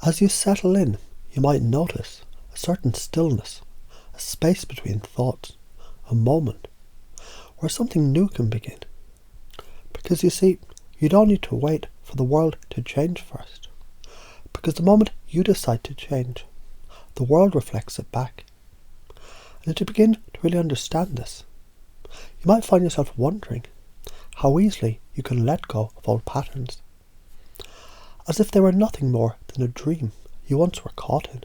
As you settle in, you might notice a certain stillness, a space between thoughts, a moment where something new can begin. Because you see, you don't need to wait for the world to change first. Because the moment you decide to change, the world reflects it back. And to begin to really understand this, you might find yourself wondering how easily you can let go of old patterns, as if they were nothing more than a dream you once were caught in.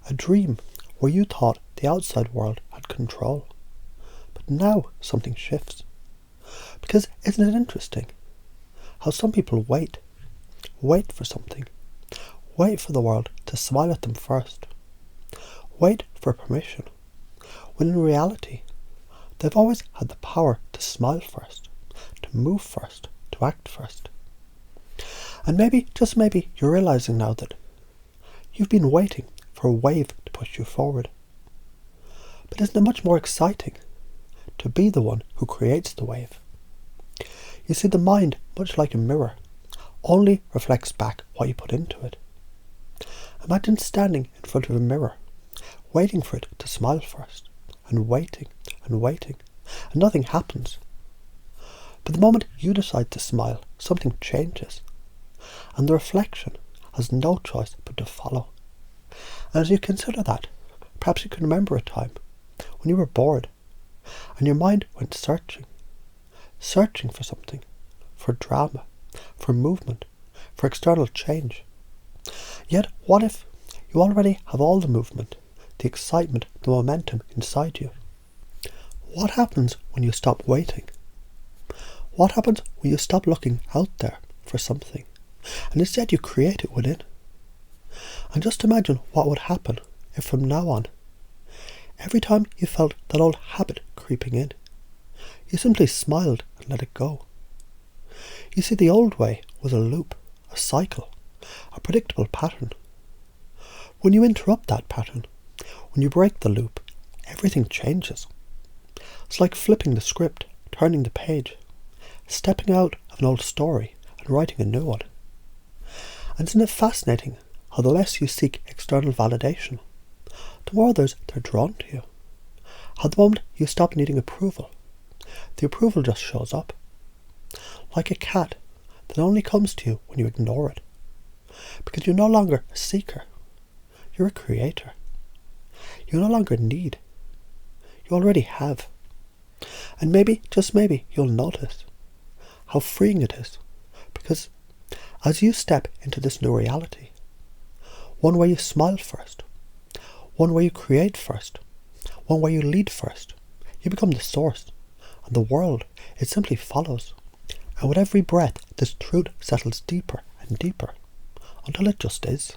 A dream where you thought the outside world had control. But now something shifts. Because isn't it interesting how some people wait for something, wait for the world to smile at them first, wait for permission, when in reality they've always had the power to smile first, to move first, to act first. And maybe, just maybe, you're realising now that you've been waiting for a wave to push you forward. But isn't it much more exciting to be the one who creates the wave? You see, the mind, much like a mirror, only reflects back what you put into it. Imagine standing in front of a mirror, waiting for it to smile first, and waiting, and nothing happens. But the moment you decide to smile, something changes, and the reflection has no choice but to follow. And as you consider that, perhaps you can remember a time when you were bored, and your mind went searching for something, for drama, for movement, for external change. Yet what if you already have all the movement, the excitement, the momentum inside you? What happens when you stop waiting? What happens when you stop looking out there for something, and instead you create it within? And just imagine what would happen if from now on, every time you felt that old habit creeping in, you simply smiled and let it go. You see, the old way was a loop, a cycle, a predictable pattern. When you interrupt that pattern, when you break the loop, everything changes. It's like flipping the script, turning the page, stepping out of an old story and writing a new one. And isn't it fascinating how the less you seek external validation, the more they're drawn to you? How the moment you stop needing approval, the approval just shows up. Like a cat that only comes to you when you ignore it. Because you're no longer a seeker, you're a creator. You no longer need, you already have. And maybe, just maybe, you'll notice how freeing it is. Because as you step into this new reality, one where you smile first, one where you create first, one where you lead first, you become the source, and the world, it simply follows. And with every breath, this truth settles deeper and deeper, until it just is.